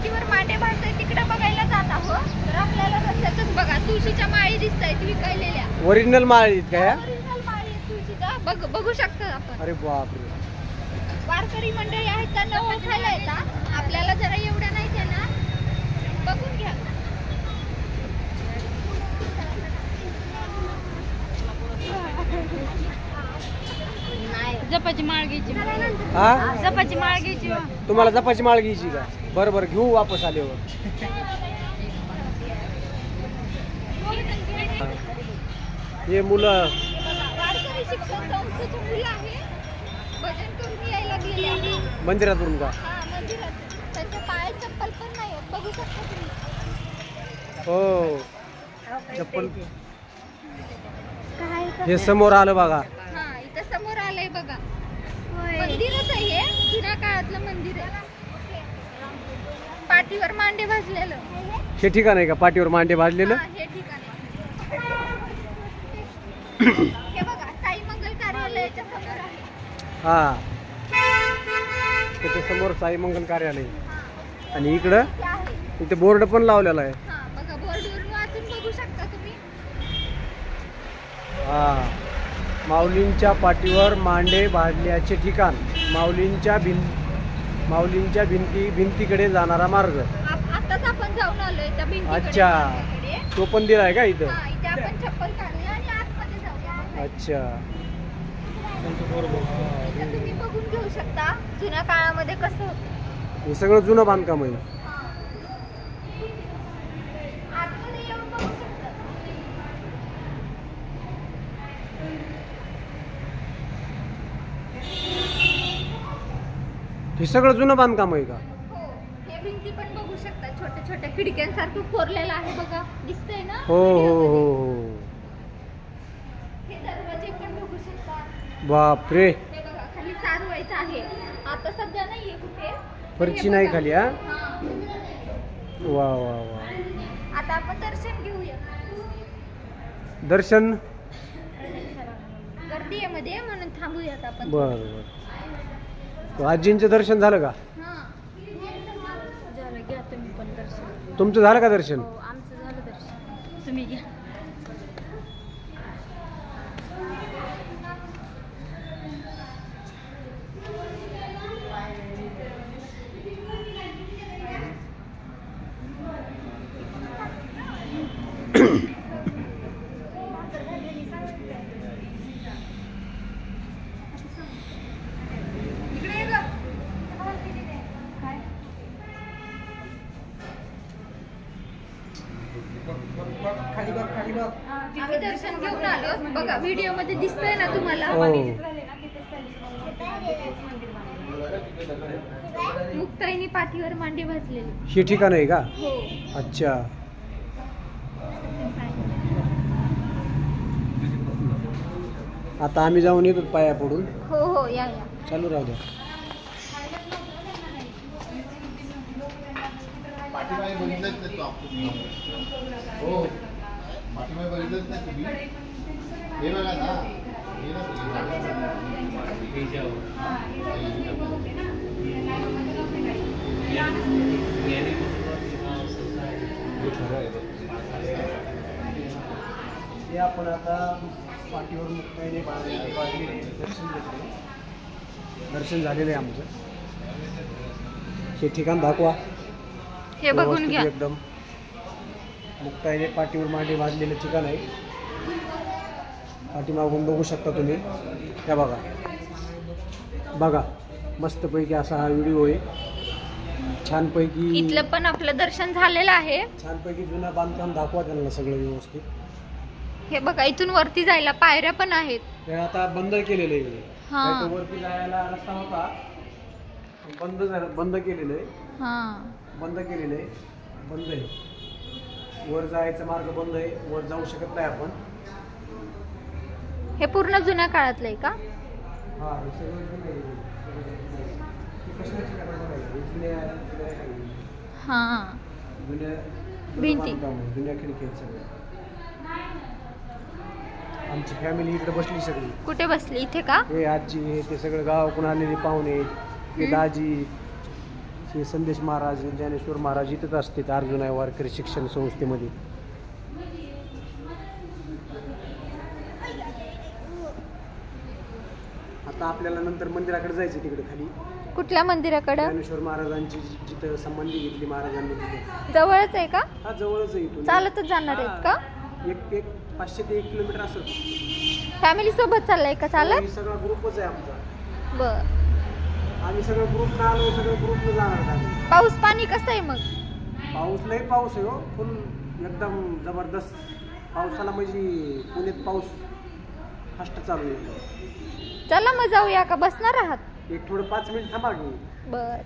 पाठीवर मांडे भाजताय तिकडे बघायला जात आहोत. तर आपल्याला रस्त्यातच बघा तुळशीच्या माळी दिसतायत विकायलेल्या. ओरिजिनल माळी आहेत का? ओरिजिनल माळी तुळशीच्या बघू शकता आपण. अरे बापरे. वारकरी मंडळी आहेत त्यांना ओळखायला येतात. आपल्याला जरा एवढ्या नाही त्यांना बघून घ्या. जपाची माळ घ्यायची. हा, जपाची माळ घ्यायची. तुम्हाला जपाची माळ घ्यायची का? बरोबर घेऊ वापस आल्यावर. हे मुलं वारकरी शिक्षण संस्थेची मुलं आहे. भजन करून यायला लागलेली आहे मंदिरातून का? हा, मंदिरात. त्यांच्या पायात चप्पल पण नाही आहेत, बघू शकता तुम्ही. हो, चप्पल. काय हे समोर आलं बघा. हा, इथं समोर आलंय बघा. मंदिरच आहे हे, जुन्या काळातलं मंदिर आहे. पाठीवर मांडे भाजलेलं हे ठिकाण आहे का पाठीवर मांडे भाजलेलं? हा, हे ठिकाण आहे. हे बघा साई मंगल कार्यालयाच्या समोर आहे. हा, त्याच्या समोर साई मंगल कार्यालय. आणि इकडं ते आहे. इथे बोर्ड पण लावलेला आहे. हा, बघा बोर्डवरून वाचून बघू शकता तुम्ही. हा, माऊलींच्या पाठीवर मांडे भाजल्याचे ठिकाण. माऊलींच्या भिंतीकडे जाणारा मार्ग. आताच आपण जाऊन आलोय त्या भिंतीकडे. अच्छा, तो पण दिलाय का इथं? हा, इथे आपण चप्पल काढूया आणि आतमध्ये जाऊया. अच्छा, इथं तुम्ही बघून घेऊ शकता जुन्या काळामध्ये कसं होतं. हे सगळं जुनं बांधकाम आहे. आतमध्ये येऊन बघू शकता. हे सगळं जुनं बांधकाम आहे का? हो, हे भिंती पण बघू शकता. छोट्या छोट्या खिडक्यांसारखं कोरलेलं आहे बघा, दिसतंय ना? हो हो हो. हे दरवाजे पण बघू शकता. बापरे, हे बघा खाली सारवायचं आहे. आता सध्या नाहीये कुठे. फरची नाही खाली. हा, हा. वा वा वा. आता आपण दर्शन घेऊया. दर्शन. गर्दी आहे मध्ये म्हणून थांबूयात आपण. बर बर. आजींचं दर्शन झालं का? हा, झालं. घ्या तुम्ही पण दर्शन. तुमचं झालं का दर्शन? हो, आमचं झालं दर्शन. तुम्ही घ्या. आम्ही दर्शन घेऊन आलो बघा. व्हिडिओ मध्ये दिसतंय ना तुम्हाला? हो. मुक्ताईनी पाठीवर मांडी भाजलेली. हे ठिकाण आहे का? हो. अच्छा. आता आम्ही जाऊन येतो पाया पडून. हो हो, या या. चालू राहू द्या. पाठीमागे बघितलंच नाही तो आपण. हो, पाठीमागे बघितलंच नाही तुम्ही. हे बघा ना, हे ना हे आपण आता पाठीवर मुक्ताईने दर्शन झालेलं आहे आमचं. हे ठिकाण दाखवा. हे बघून घ्या. एकदम मुक्ताईने पाठीवर मांडी भाजलेलं ठिकाण आहे. पाठीमागून बघू शकता तुम्ही. त्या बघा बघा, मस्तपैकी असा हा व्हिडिओ आहे. छानपैकी इथलं पण आपलं दर्शन झालेलं आहे. छानपैकी जुनं बांधकाम दाखवा त्यांना सगळं व्यवस्थित. हे बघा, इथून वरती जायला पायऱ्या पण आहेत. ते आता बंद केलेलं आहे. हा. नाही तर वरती जायला रस्ता होता, बंद केलेलं आहे. हा, बंद केलेलं आहे. बंद आहे. वर जायचा मार्ग बंद आहे. वर जाऊ शकत नाही आपण. हे पूर्ण जुन्या काळातलं आहे का? हा, हे सगळं जुनं आहे. हे कशाची करायला पाहिजे? हा, जुन्या भिंती. जुन्या खिडकी आहेत सगळ्या. आमची फॅमिली इकडे बसली सगळी. कुठे बसली? इथे का? हे आजी, हे ते सगळं गावाकडून आलेले पाहुणे, हे दाजी, श्री संदेश महाराज ज्ञानेश्वर महाराज इथंच असतात अर्जुनाई वारकरी शिक्षण संस्थेमध्ये. आता आपल्याला नंतर मंदिराकडे जायचं तिकडे खाली कुठल्या मंदिराकडं? ज्ञानेश्वर महाराजांची जिथं संबंधी घेतली महाराजांनी तिथे. जवळच आहे का? हा जवळच आहे इथून. चालतच जाणार आहेत का? एक 500 ते 1 किलोमीटर असेल. फॅमिली सोबत चाललाय का चालत? सगळा ग्रुपच आहे आमचा. बर. आम्ही सगळं ग्रुपनं आलो, सगळं ग्रुपनं जाणार आम्ही. पाऊस पाणी कसं आहे मग? पाऊस लई पाऊस आहे हो, फुल एकदम जबरदस्त. पावसाला म्हणजे पुण्यात पाऊस फास्ट चालू आहे. चला मग जाऊया का बसणार आहात? एक थोडं 5 मिनिट थांबा की. बर.